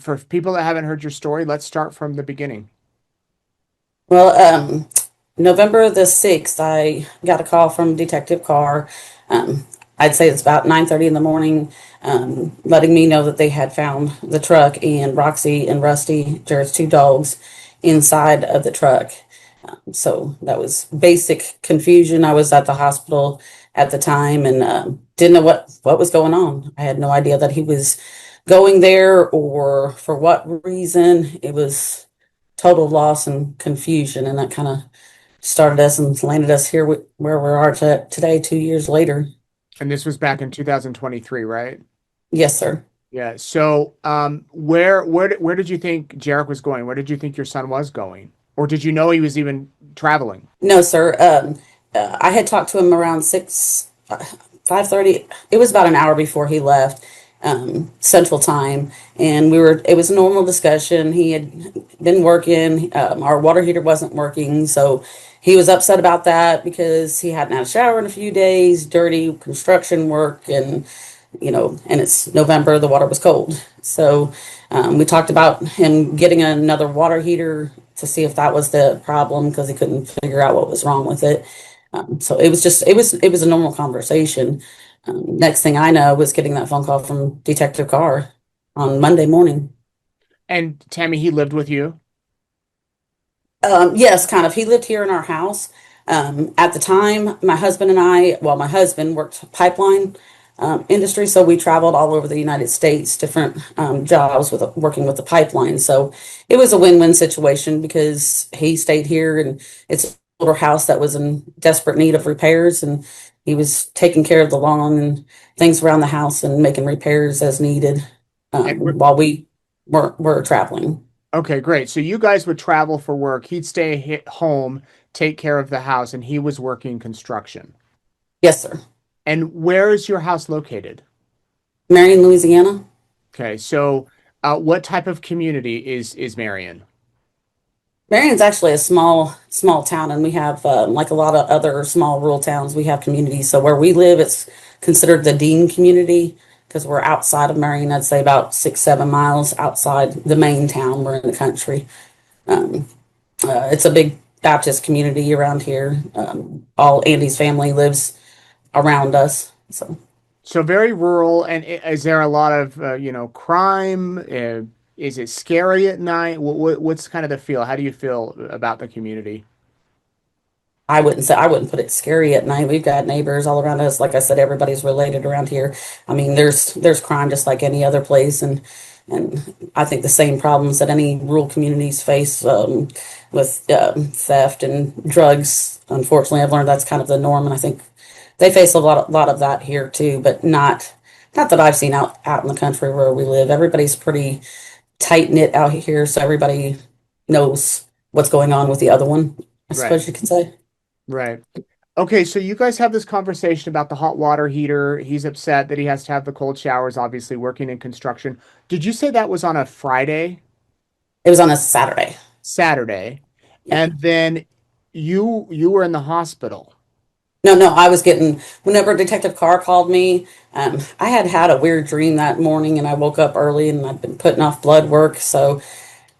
for people that haven't heard your story, let's start from the beginning. Well, November the 6th, I got a call from Detective Carr. Um, I'd say it's about 9:30 in the morning, letting me know that they had found the truck and Roxy and Rusty, Jared's two dogs, inside of the truck. So that was basic confusion. I was at the hospital at the time and didn't know what was going on. I had no idea that he was going there or for what reason. It was total loss and confusion, and that kind of started us and landed us here where we are today, 2 years later. And this was back in 2023, right? Yes, sir. Yeah. So, where did you think Jarek was going? Where did you think your son was going? Or did you know he was even traveling? No, sir. I had talked to him around 5:30. It was about an hour before he left, Central Time, and it was a normal discussion. He had been working. Our water heater wasn't working, so he was upset about that because he hadn't had a shower in a few days, dirty construction work, and and it's November, the water was cold. So we talked about him getting another water heater to see if that was the problem because he couldn't figure out what was wrong with it. So it was a normal conversation. Next thing I know was getting that phone call from Detective Carr on Monday morning. And Tammie, he lived with you? Yes, kind of. He lived here in our house. At the time, my husband and my husband worked pipeline industry, so we traveled all over the United States, different jobs with working with the pipeline. So it was a win-win situation because he stayed here, and it's an older house that was in desperate need of repairs, and he was taking care of the lawn and things around the house and making repairs as needed And while we were traveling. okay, great. So you guys would travel for work. He'd stay home, take care of the house, and he was working construction. Yes, sir. And where is your house located? Marion, Louisiana. Okay, so what type of community is Marion? Marion's actually a small town, and we have like a lot of other small rural towns. We have communities. So where we live, it's considered the Dean community because we're outside of Marion. I'd say about 6, 7 miles outside the main town. We're in the country. Um, it's a big Baptist community around here. All Andy's family lives around us. So So very rural, and is there a lot of crime? Is it scary at night? What's kind of the feel? How do you feel about the community? I wouldn't put it scary at night. We've got neighbors all around us. Like I said, everybody's related around here. I mean, there's crime just like any other place, and I think the same problems that any rural communities face with theft and drugs. Unfortunately, I've learned that's kind of the norm, and I think they face a lot of that here too, but not that I've seen out in the country where we live. Everybody's pretty tight knit out here, so everybody knows what's going on with the other one, I Right, suppose you could say. right. Okay, so you guys have this conversation about the hot water heater. He's upset that he has to have the cold showers, obviously working in construction. Did you say that was on a Friday, It was on a Saturday. Saturday, Yeah. and then you were in the hospital? No, no, I was getting, whenever Detective Carr called me, I had had a weird dream that morning and I woke up early and I'd been putting off blood work. So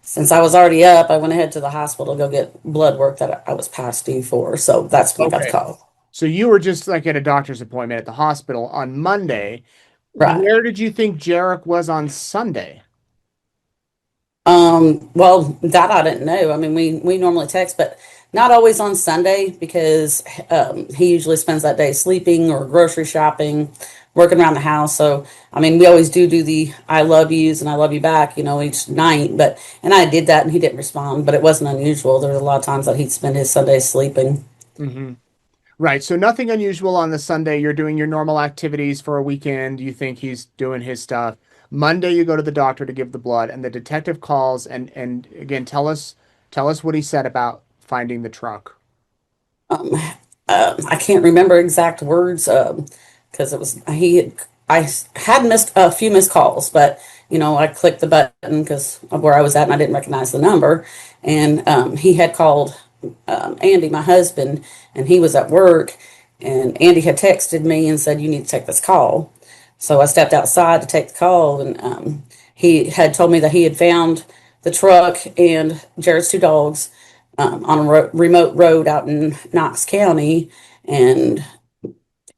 since I was already up, I went ahead to the hospital to go get blood work that I was past due for. So that's when I got the Okay. call. So you were just like at a doctor's appointment at the hospital on Monday. Right. Where did you think Jarek was on Sunday? Well, that I didn't know. I mean, we normally text, but not always on Sunday because he usually spends that day sleeping or grocery shopping, working around the house. So, I mean, we always do the I love yous and I love you back, each night. And I did that and he didn't respond, but it wasn't unusual. There was a lot of times that he'd spend his Sundays sleeping. Hmm. Right. So nothing unusual on the Sunday. You're doing your normal activities for a weekend. You think he's doing his stuff. Monday, you go to the doctor to give the blood, and the detective calls and again tell us what he said about finding the truck. Um, I can't remember exact words because it was I had missed a few missed calls, but I clicked the button because of where I was at and I didn't recognize the number, and he had called Andy, my husband, and he was at work, and Andy had texted me and said you need to take this call. So I stepped outside to take the call, and he had told me that he had found the truck and Jared's two dogs on a remote road out in Knox County, and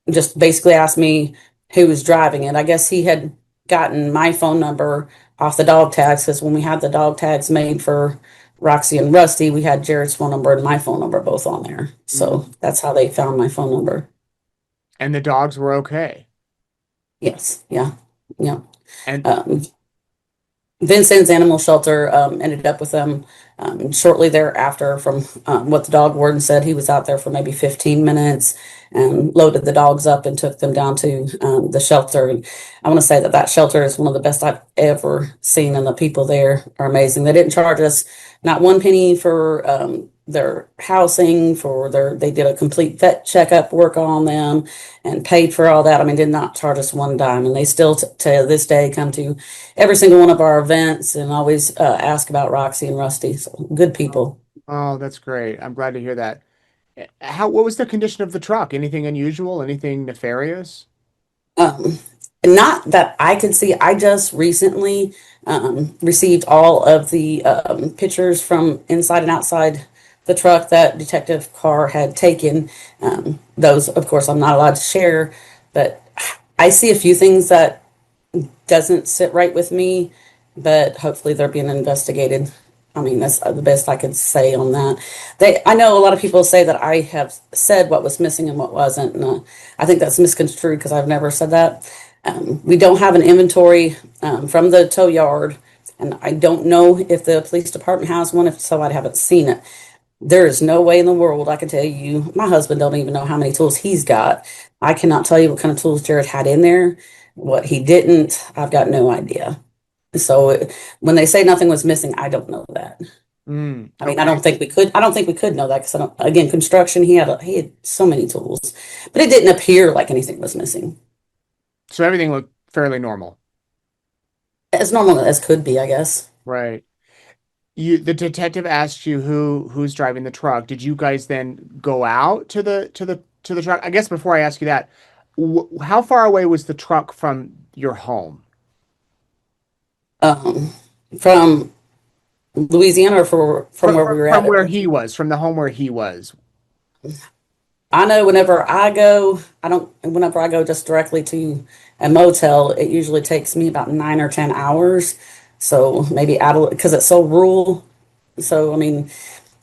just basically asked me who was driving it. I guess he had gotten my phone number off the dog tags because when we had the dog tags made for Roxy and Rusty, we had Jared's phone number and my phone number both on there. So Mm. that's how they found my phone number. And the dogs were okay. Yes, yeah, yeah. And Um, Vincent's animal shelter ended up with them shortly thereafter. From what the dog warden said, he was out there for maybe 15 minutes and loaded the dogs up and took them down to the shelter. And I want to say that that shelter is one of the best I've ever seen, and the people there are amazing. They didn't charge us not one penny for their housing, for their, they did a complete vet checkup work on them and paid for all that. I mean, did not charge us one dime, and they still to this day come to every single one of our events and always ask about Roxy and Rusty. So good people. oh, that's great. I'm glad to hear that. What was the condition of the truck? Anything unusual? Anything nefarious? Um, Not that I could see. I just recently received all of the pictures from inside and outside the truck that Detective Carr had taken. Those, of course, I'm not allowed to share, but I see a few things that doesn't sit right with me, but hopefully they're being investigated. I mean, that's the best I could say on that. I know a lot of people say that I have said what was missing and what wasn't, and I think that's misconstrued because I've never said that. We don't have an inventory from the tow yard, and I don't know if the police department has one. If so, I haven't seen it. There is no way in the world I can tell you. My husband don't even know how many tools he's got. I cannot tell you what kind of tools Jared had in there, what he didn't. I've got no idea. So when they say nothing was missing, I don't know that. I mean, I Okay. don't think we could. I don't think we could know that because again, construction. He had so many tools, but it didn't appear like anything was missing. So everything looked fairly normal. As normal as could be, I guess. Right. The detective asked you who's driving the truck. Did you guys then go out to the truck? I guess before I ask you that, how far away was the truck from your home? Um, from Louisiana or from where we were From at. where he was, from the home where he was. I know whenever I go just directly to a motel, it usually takes me about 9 or 10 hours. So maybe add because it's so rural. So, I mean,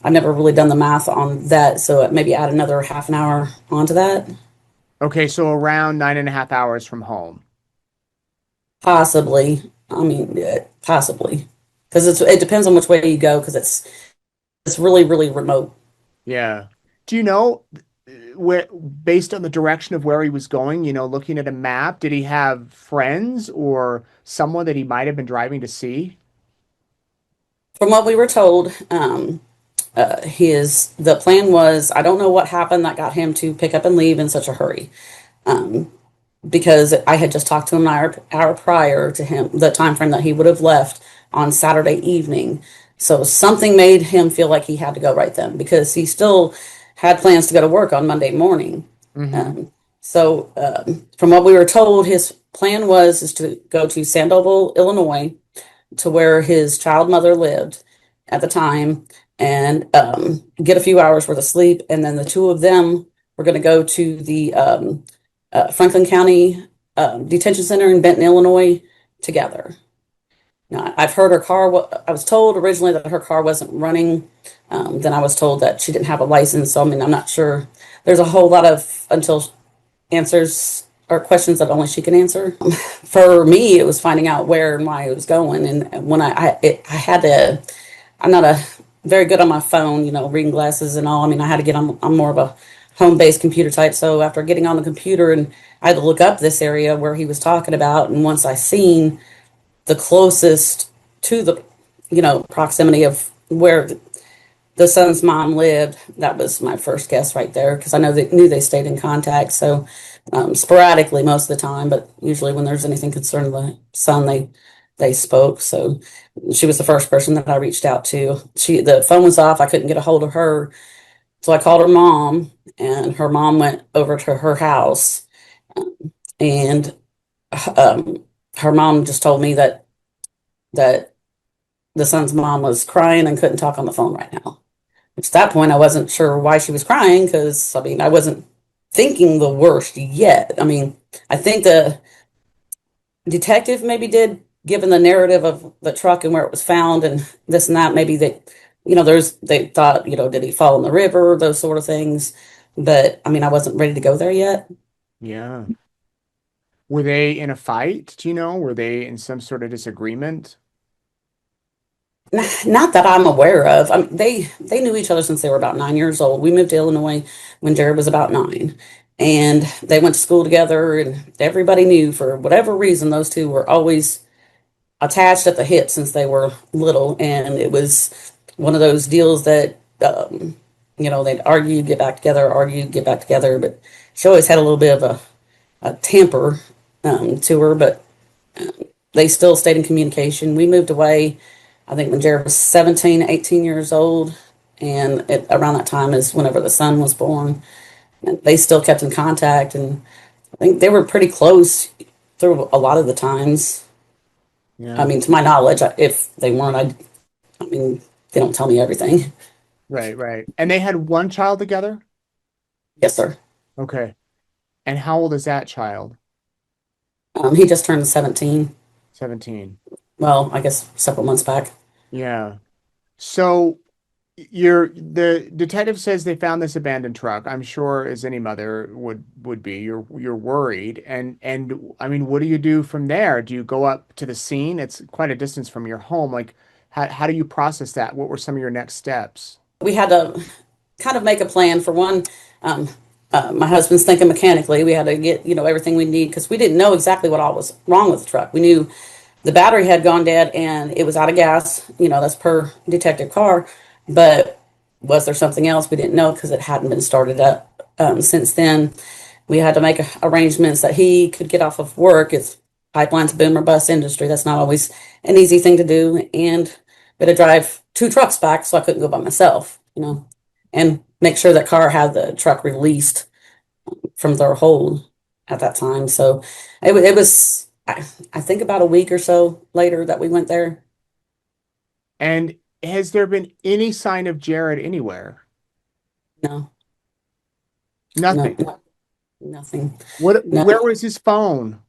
I've never really done the math on that. So maybe add another half an hour onto that. Okay, so around 9.5 hours from home. Possibly. I mean, possibly. Because it depends on which way you go because it's really, really remote. Yeah. Do you know where, based on the direction of where he was going, looking at a map, did he have friends or someone that he might have been driving to see? From what we were told, the plan was I don't know what happened that got him to pick up and leave in such a hurry. Um, because I had just talked to him an hour prior to him, the time frame that he would have left on Saturday evening. So something made him feel like he had to go right then because he still had plans to go to work on Monday morning. Hmm. From what we were told, his plan was is to go to Sandoval, Illinois, to where his child mother lived at the time, and get a few hours worth of sleep, and then the two of them were going to go to the Franklin County Detention Center in Benton, Illinois, together. Now, I've heard her car. I was told originally that her car wasn't running. Then I was told that she didn't have a license. So I mean, I'm not sure. There's a whole lot of until answers or questions that only she can answer. For me, it was finding out where and why it was going. And when I had to, I'm not a very good on my phone, reading glasses and all. I mean, I had to get on. I'm more of a home-based computer type. So after getting on the computer and I had to look up this area where he was talking about, and once I seen the closest to the, proximity of where the son's mom lived, that was my first guess right there because I knew they stayed in contact. So sporadically most of the time, but usually when there's anything concerning the son, they spoke. So she was the first person that I reached out to. The phone was off. I couldn't get a hold of her, so I called her mom, and her mom went over to her house, and um, her mom just told me that that the son's mom was crying and couldn't talk on the phone right now. Which at that point, I wasn't sure why she was crying because, I mean, I wasn't thinking the worst yet. I mean, I think the detective maybe did, given the narrative of the truck and where it was found and this and that, maybe they thought, did he fall in the river, those sort of things. But I mean, I wasn't ready to go there yet. Yeah. Were they in a fight? Do you know? Were they in some sort of disagreement? Not that I'm aware of. I mean, they knew each other since they were about 9 years old. We moved to Illinois when Jared was about 9, and they went to school together. And everybody knew, for whatever reason, those two were always attached at the hip since they were little. And it was one of those deals that they'd argue, get back together, argue, get back together. But she always had a little bit of a temper to her, but they still stayed in communication. We moved away, I think, when Jared was 17, 18 years old. And around that time is whenever the son was born. And they still kept in contact. And I think they were pretty close through a lot of the times. I Yeah. mean, to my knowledge, if they weren't, I mean, they don't tell me everything. Right, right. And they had one child together? Yes, sir. Okay. And how old is that child? He just turned 17. 17. Well, I guess several months back. Yeah. So the detective says they found this abandoned truck. I'm sure, as any mother would be, you're worried. And I mean, what do you do from there? Do you go up to the scene? It's quite a distance from your home. Like, how do you process that? What were some of your next steps? We had to kind of make a plan. For one, um, my husband's thinking mechanically. We had to get, everything we need because we didn't know exactly what all was wrong with the truck. We knew the battery had gone dead and it was out of gas. That's per detective car. But was there something else? We didn't know because it hadn't been started up since then. We had to make arrangements that he could get off of work. It's pipelines, boom or bust industry. That's not always an easy thing to do. And we had to drive 2 trucks back, so I couldn't go by myself, and make sure that car had the truck released from their hold at that time. So it was, I think, about a week or so later that we went there. And has there been any sign of Jared anywhere? No, no, Nothing. no, nothing. Where No. was his phone?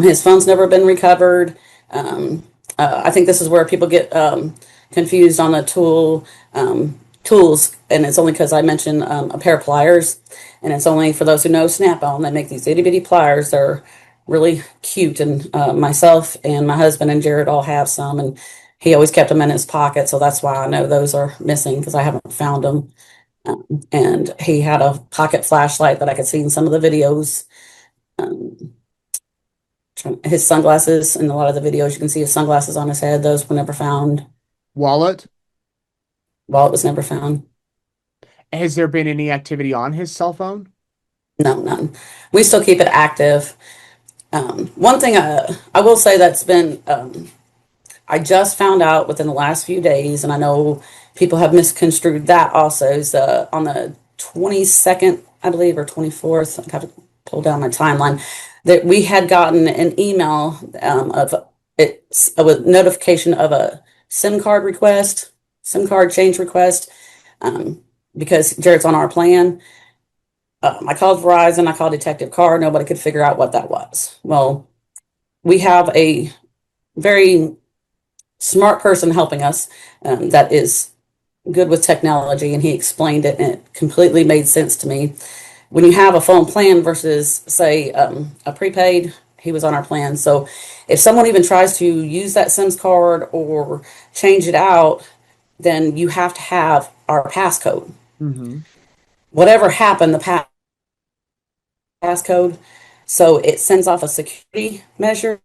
His phone's never been recovered. Um, I think this is where people get confused on the tools, and it's only because I mentioned a pair of pliers, and it's only for those who know Snap-on. They make these itty bitty pliers. They're really cute, and myself and my husband and Jared all have some, and he always kept them in his pocket, so that's why I know those are missing because I haven't found them. And he had a pocket flashlight that I could see in some of the videos. Um, his sunglasses in a lot of the videos, you can see his sunglasses on his head. Those were never found. Wallet? Wallet was never found. Has there been any activity on his cell phone? No, none. We still keep it active. One thing I will say that's been, I just found out within the last few days, and I know people have misconstrued that also, is on the 22nd, I believe, or 24th. I have to pull down my timeline, that we had gotten an email of it's a notification of a SIM card request, SIM card change request, um, because Jared's on our plan. I called Verizon, I called Detective Carr, nobody could figure out what that was. Well, we have a very smart person helping us that is good with technology, and he explained it, and it completely made sense to me. When you have a phone plan versus, say, a prepaid, he was on our plan. So if someone even tries to use that SIMS card or change it out, then you have to have our passcode. Mm-hmm. Whatever happened, the passcode, so it sends off a security measure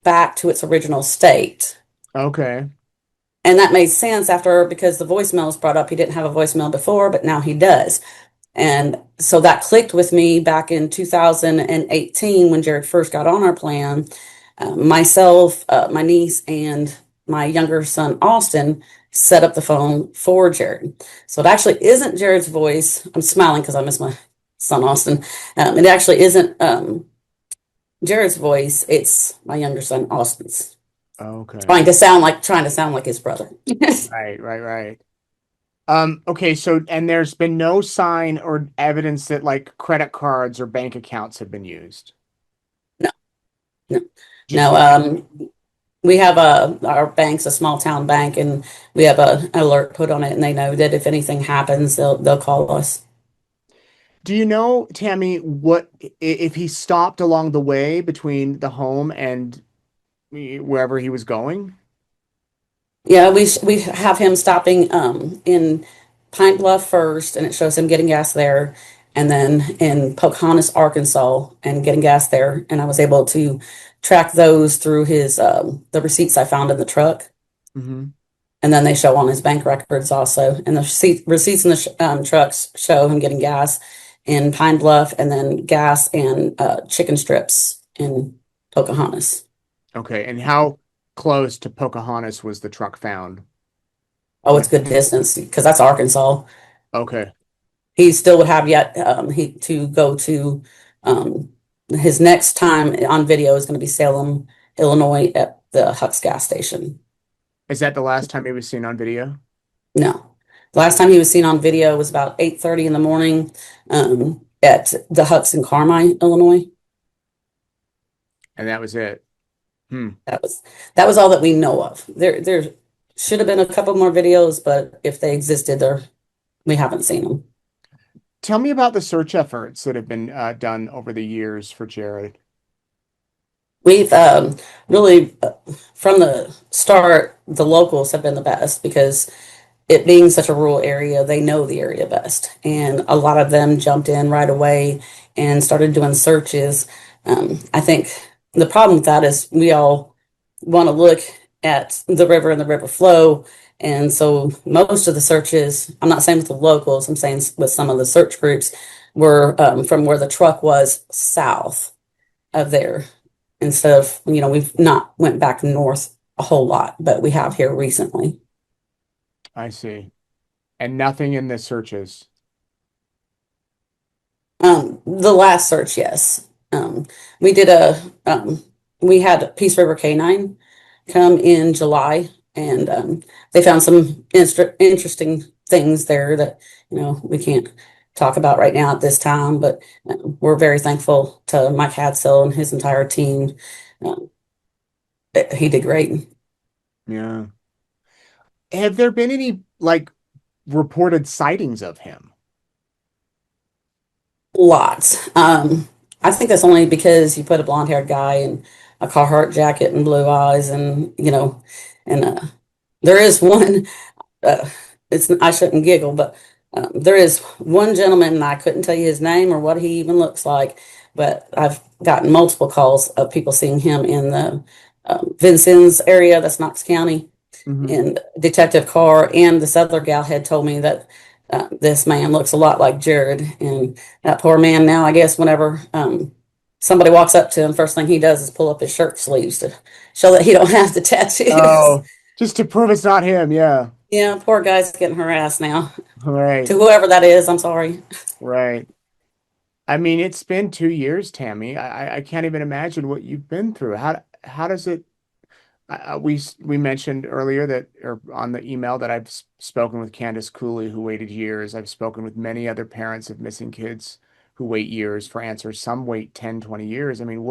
back to its original state. Okay. And that made sense after, because the voicemail was brought up. He didn't have a voicemail before, but now he does. And so that clicked with me back in 2018 when Jared first got on our plan. Myself, my niece, and my younger son, Austin, set up the phone for Jared. So it actually isn't Jared's voice. I'm smiling because I miss my son, Austin. It actually isn't Jared's voice, it's my younger son Austin's Okay. trying to sound like his brother. Right, right, right. Okay, so and there's been no sign or evidence that like credit cards or bank accounts have been used. No, no, Just no. We have our bank's a small town bank, and we have an alert put on it, and they know that if anything happens, they'll call us. do you know, Tammie, what if he stopped along the way between the home and wherever he was going? Yeah, we have him stopping in Pine Bluff first, and it shows him getting gas there, and then in Pocahontas, Arkansas, and getting gas there. And I was able to track those through his the receipts I found in the truck, Hmm. and then they show on his bank records also. And the receipts in the trucks show him getting gas in Pine Bluff, and then gas and chicken strips in Pocahontas. Okay, and how close to Pocahontas was the truck found Oh, when? it's good distance because that's Arkansas. Okay. He still would have yet he to go to his next time on video is going to be Salem, Illinois at the Huck's gas station. Is that the last time he was seen on video? No. The last time he was seen on video was about 8:30 in the morning at the Huck's in Carmi, Illinois. And that was it. Hmm. That was that was all that we know of. There should have been a couple more videos, but if they existed, there we haven't seen them. Tell me about the search efforts that have been done over the years for Jared. We've really, from the start, the locals have been the best because it being such a rural area, they know the area best. And a lot of them jumped in right away and started doing searches. I think the problem with that is we all want to look at the river and the river flow. And so most of the searches, I'm not saying with the locals, I'm saying with some of the search groups, were from where the truck was south of there instead of, we've not went back north a whole lot, but we have here recently. I see. And nothing in the searches. The last search, yes. We did we had Peace River Canine come in July, and they found some interesting things there that, we can't talk about right now at this time, but we're very thankful to Mike Hadsell and his entire team. Um, he did great. Yeah. Have there been any like reported sightings of him? Lots. I think that's only because you put a blonde haired guy in a Carhartt jacket and blue eyes, and and there is one. Uh, it's I shouldn't giggle, but there is one gentleman, and I couldn't tell you his name or what he even looks like, but I've gotten multiple calls of people seeing him in the Vincennes area. That's Knox County, Hmm. and Detective Carr and this other gal had told me that this man looks a lot like Jared, and that poor man now, I guess, whenever somebody walks up to him, first thing he does is pull up his shirt sleeves to show that he don't have the tattoos. Oh, just to prove it's not him. Yeah. Yeah, poor guy's getting harassed now. Right. To whoever that is, I'm sorry. Right. I mean, it's been 2 years, Tammie. I can't even imagine what you've been through. How does it? We mentioned earlier that, or on the email, that I've spoken with Candace Cooley, who waited years. I've spoken with many other parents of missing kids who wait years for answers. Some wait 10, 20 years. I mean,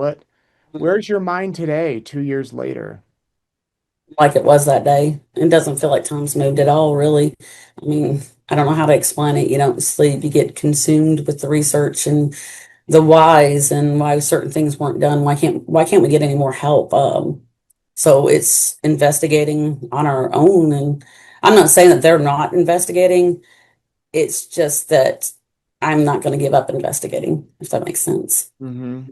where's your mind today, 2 years later? Like it was that day. It doesn't feel like time's moved at all, really. I mean, I don't know how to explain it. You don't sleep, you get consumed with the research and the whys and why certain things weren't done. Why can't we get any more help? So it's investigating on our own. And I'm not saying that they're not investigating. It's just that I'm not going to give up investigating, if that makes sense. Hmm.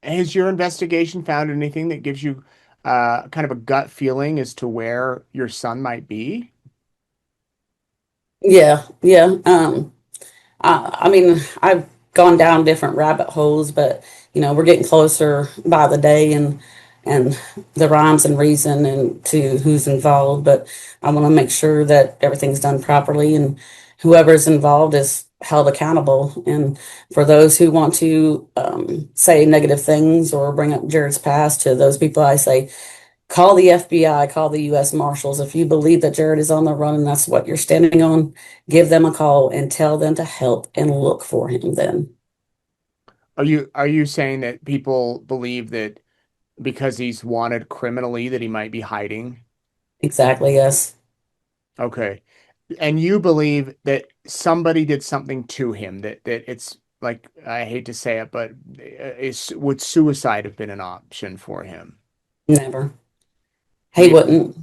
Has your investigation found anything that gives you kind of a gut feeling as to where your son might be? Yeah, yeah. I mean, I've gone down different rabbit holes, but we're getting closer by the day, and the rhymes and reason and to who's involved. But I want to make sure that everything's done properly, and whoever's involved is held accountable. And for those who want to say negative things or bring up Jared's past, to those people, I say, call the FBI, call the U.S. Marshals. If you believe that Jared is on the run and that's what you're standing on, give them a call and tell them to help and look for him then. Are you saying that people believe that because he's wanted criminally that he might be hiding? Exactly, yes. Okay. And you believe that somebody did something to him, that it's like, I hate to say it, but would suicide have been an option for him? Never. He He wouldn't.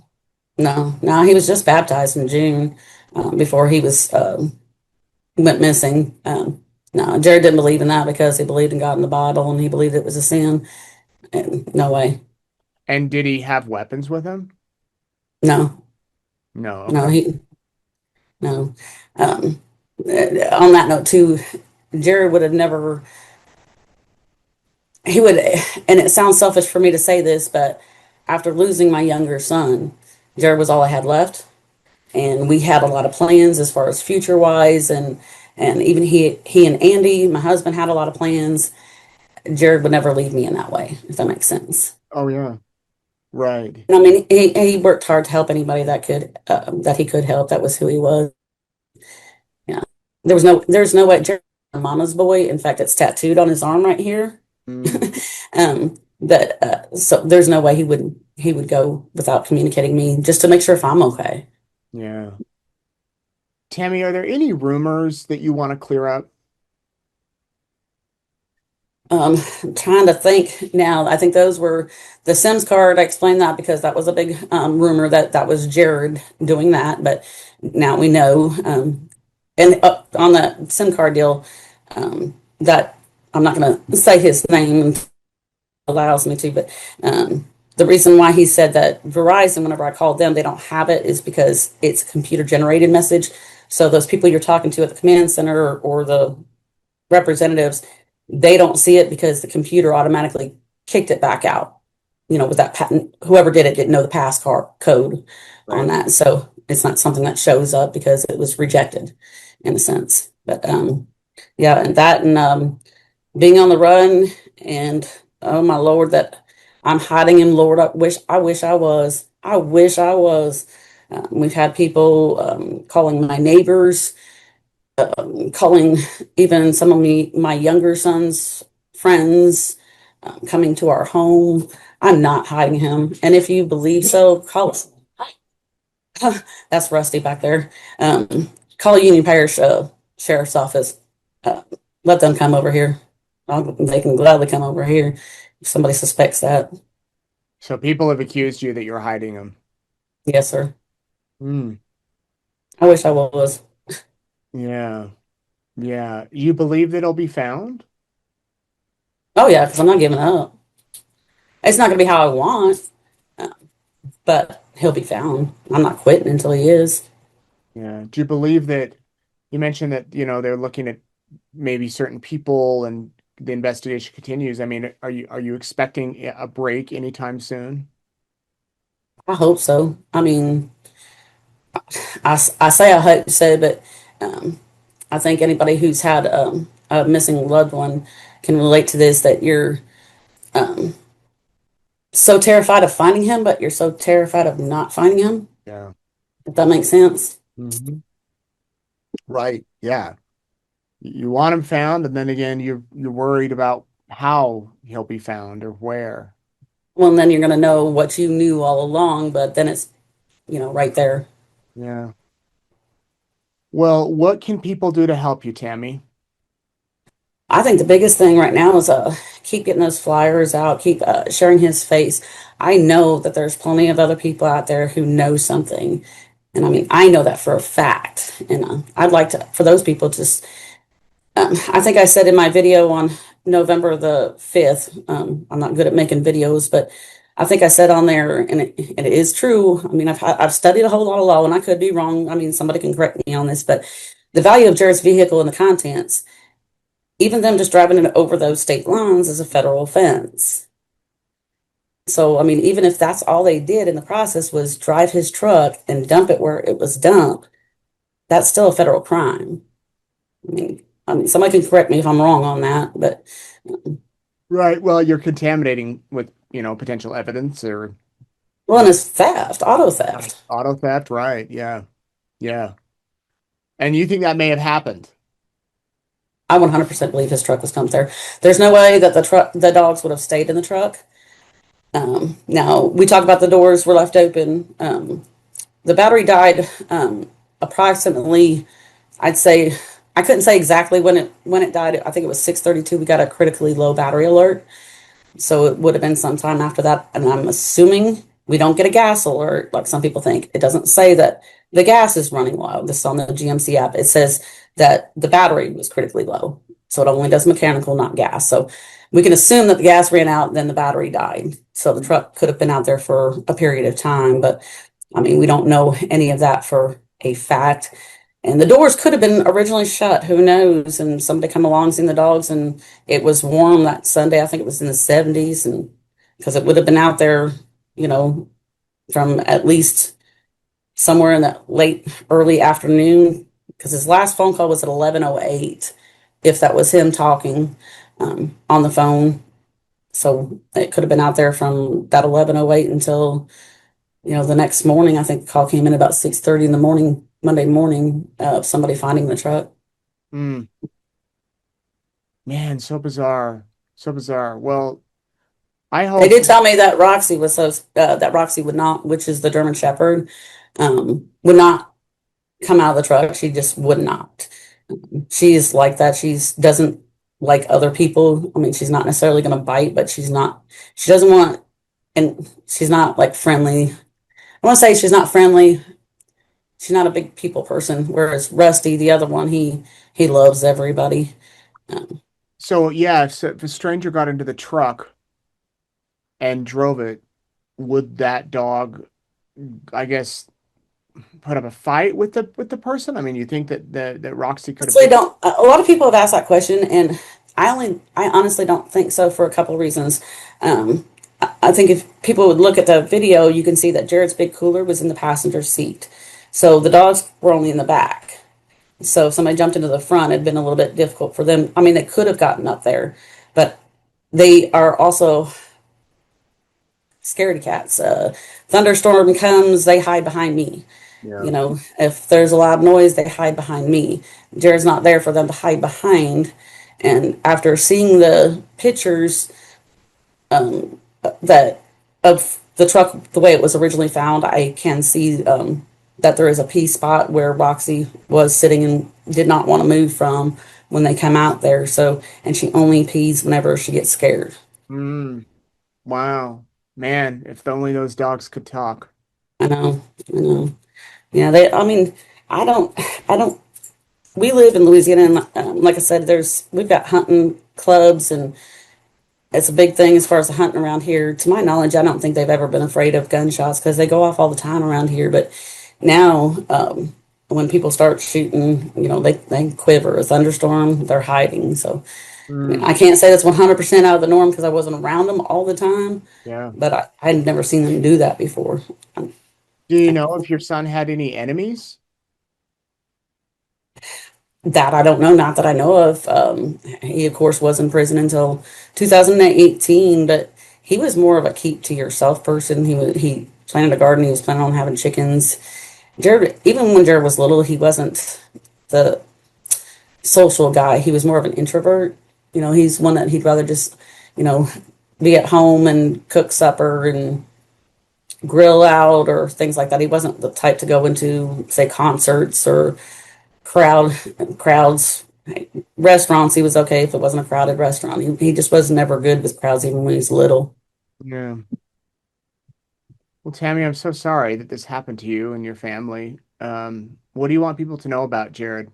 No, no, he was just baptized in June before he was went missing. No, Jared didn't believe in that because he believed in God and the Bible and he believed it was a sin. And no way. and did he have weapons with him? No, No. no, Okay. no. Um, on that note, too, Jared would have never, he would, and it sounds selfish for me to say this, but after losing my younger son, Jared was all I had left. And we had a lot of plans as far as future wise. And even he and Andy, my husband, had a lot of plans. Jared would never leave me in that way, if that makes sense. Oh yeah. Right. And I mean, he worked hard to help anybody that he could help. That was who he was. Yeah. There's no way Jared was my mama's boy. In fact, it's tattooed on his arm right here. Mm, That so there's no way he would go without communicating me just to make sure if I'm okay. yeah. Tammie, are there any rumors that you want to clear up? I'm trying to think now. I think those were the Sims card. I explained that because that was a big rumor that that was Jared doing that. But now we know. And on that SIM card deal, that I'm not going to say his name allows me to, but the reason why he said that Verizon, whenever I called them, they don't have it is because it's a computer generated message. So those people you're talking to at the command center or the representatives, they don't see it because the computer automatically kicked it back out. With that patent, whoever did it didn't know the code on Right. that. So it's not something that shows up because it was rejected in a sense. But yeah, and that and being on the run and oh my Lord, that I'm hiding him, Lord. I wish I was. I wish I was. We've had people calling my neighbors, calling even some of my younger son's friends, coming to our home. I'm not hiding him. And if you believe so, call us. That's Rusty back there. Call Union Parish Sheriff's Office. Uh, Let them come over here. They can gladly come over here if somebody suspects that. So people have accused you that you're hiding him. Yes, sir. Hmm. I wish I was. Yeah. Yeah. You believe that he'll be found? Oh, yeah, because I'm not giving up. It's not going to be how I want, uh, but he'll be found. I'm not quitting until he is. Yeah. Do you believe that you mentioned that, they're looking at maybe certain people and the investigation continues? I mean, are you expecting a break anytime soon? I hope so. I mean, I say I hope so, but um, I think anybody who's had a missing loved one can relate to this that you're um, so terrified of finding him, but you're so terrified of not finding him, Yeah. if that makes sense. Hmm. Right. Yeah. You want him found, and then again, you're worried about how he'll be found or where. Well, and then you're going to know what you knew all along, but then it's, right there. Yeah. Well, what can people do to help you, Tammie? I think the biggest thing right now is keep getting those flyers out, keep sharing his face. I know that there's plenty of other people out there who know something. And I mean, I know that for a fact. And I'd like to, for those people, just I think I said in my video on November the 5th, I'm not good at making videos, but I think I said on there, and it is true. I mean, I've studied a whole lot of law, and I could be wrong. I mean, somebody can correct me on this, but the value of Jared's vehicle and the contents, even them just driving it over those state lines, is a federal offense. So, I mean, even if that's all they did in the process was drive his truck and dump it where it was dumped, that's still a federal crime. I mean, somebody can correct me if I'm wrong on that, but Right. Well, you're contaminating with, potential evidence or well, and it's theft, auto theft. auto theft. Right. Yeah. Yeah. And you think that may have happened? I 100% believe his truck was dumped there. There's no way that the dogs would have stayed in the truck. Now we talked about the doors were left open. The battery died approximately. I'd say I couldn't say exactly when it died. I think it was 6:32. We got a critically low battery alert. So it would have been sometime after that. And I'm assuming we don't get a gas alert like some people think. It doesn't say that the gas is running low. This is on the GMC app. It says that the battery was critically low. So it only does mechanical, not gas. So we can assume that the gas ran out, then the battery died. So the truck could have been out there for a period of time. But I mean, we don't know any of that for a fact. And the doors could have been originally shut. Who knows? And somebody come along, seen the dogs, and it was warm that Sunday. I think it was in the 70s, and because it would have been out there, you know, from at least somewhere in the late early afternoon. Because his last phone call was at 11:08, if that was him talking on the phone. So it could have been out there from that 11:08 until the next morning. I think the call came in about 6:30 in the morning, Monday morning, of somebody finding the truck. Hmm. Man, so bizarre. So bizarre. Well, I They hope did tell me that Roxy would not, which is the German Shepherd, would not come out of the truck. She just would not. She's like that. She's doesn't like other people. I mean, she's not necessarily going to bite, but she's not. She doesn't want, and she's not like friendly. I want to say she's not friendly. She's not a big people person. Whereas Rusty, the other one, he loves everybody. Um, so. Yeah, if a stranger got into the truck and drove it, would that dog, I guess, put up a fight with the person? I mean, you think that Roxy could have Honestly, been? don't. A lot of people have asked that question, and I honestly don't think so for a couple of reasons. I think if people would look at the video, you can see that Jared's big cooler was in the passenger seat, so the dogs were only in the back. So if somebody jumped into the front, it'd been a little bit difficult for them. I mean, they could have gotten up there, but they are also scaredy cats. Thunderstorm comes, they hide behind me. Yeah. If there's a loud noise, they hide behind me. Jared's not there for them to hide behind. And after seeing the pictures that of the truck the way it was originally found, I can see that there is a pee spot where Roxy was sitting and did not want to move from when they come out there. So, and she only pees whenever she gets scared. Mm, wow. Man, if only those dogs could talk. I know, I know. Yeah, they. I mean, I don't. I don't. We live in Louisiana, and like I said, we've got hunting clubs, and it's a big thing as far as the hunting around here. To my knowledge, I don't think they've ever been afraid of gunshots because they go off all the time around here. But now, when people start shooting, they quiver. A thunderstorm, they're hiding. So, I mean, Mm, I can't say that's 100% out of the norm because I wasn't around them all the time, yeah. but I had never seen them do that before. Um, Do you know if your son had any enemies? That I don't know, not that I know of. He, of course, was in prison until 2018, but he was more of a keep to yourself person. He planted a garden. He was planning on having chickens. Jared, even when Jared was little, he wasn't the social guy. He was more of an introvert. He's one that he'd rather just, you know, be at home and cook supper and grill out or things like that. He wasn't the type to go into, say, concerts or crowd crowds. Restaurants, he was okay if it wasn't a crowded restaurant. He just was never good with crowds, even when he was little. Yeah. Well, Tammie, I'm so sorry that this happened to you and your family. What do you want people to know about Jared?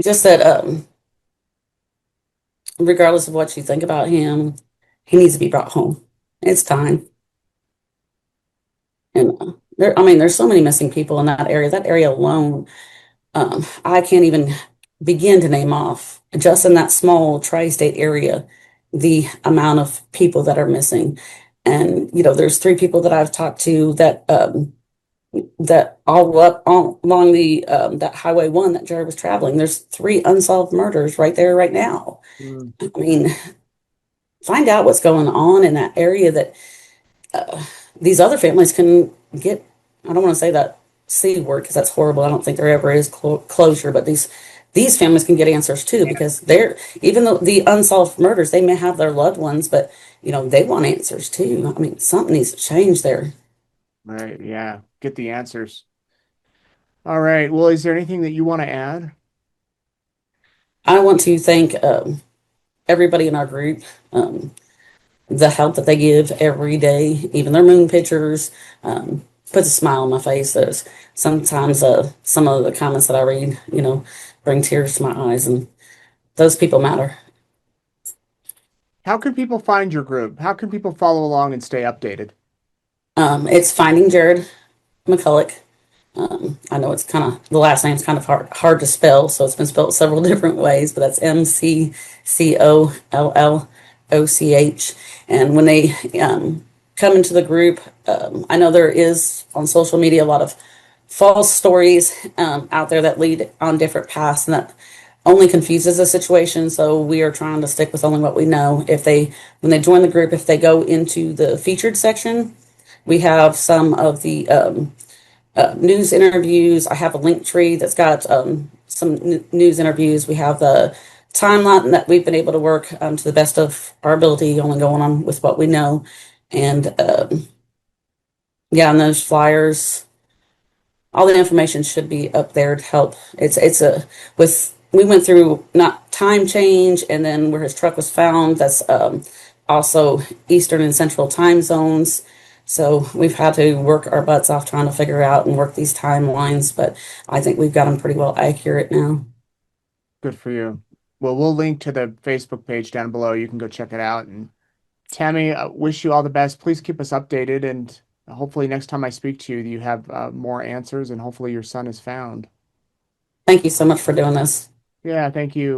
Just that, regardless of what you think about him, he needs to be brought home. It's time. And I mean, there's so many missing people in that area. That area alone, I can't even begin to name off just in that small tri-state area the amount of people that are missing. And there's three people that I've talked to that that all up all along the that Highway 1 that Jared was traveling. There's three unsolved murders right there right now. Mm. I mean, find out what's going on in that area that uh, these other families can get. I don't want to say that C word because that's horrible. I don't think there ever is closure, but these families can get answers too because they're even though the unsolved murders, they may have their loved ones, but they want answers too. I mean, something needs to change there. Right. Yeah. Get the answers. All right. Well, is there anything that you want to add? I want to thank everybody in our group. The help that they give every day, even their moon pictures, puts a smile on my face. There's sometimes some of the comments that I read, bring tears to my eyes, and those people matter. How can people find your group? How can people follow along and stay updated? It's Finding Jared McCulloch. I know it's kind of the last name's kind of hard to spell, so it's been spelled several different ways, but that's McColloch. And when they come into the group, I know there is on social media a lot of false stories out there that lead on different paths, and that only confuses the situation. So we are trying to stick with only what we know. When they join the group, if they go into the featured section, we have some of the news interviews. I have a link tree that's got some news interviews. We have the timeline that we've been able to work to the best of our ability, only going on with what we know. And yeah, and those flyers, all the information should be up there to help. It's a with we went through not time change and then where his truck was found. That's also Eastern and Central time zones. So we've had to work our butts off trying to figure out and work these timelines, but I think we've got them pretty well accurate now. Good for you. Well, we'll link to the Facebook page down below. You can go check it out. And Tammie, I wish you all the best. Please keep us updated. And hopefully, next time I speak to you, you have more answers and hopefully your son is found. Thank you so much for doing this. Yeah, thank you.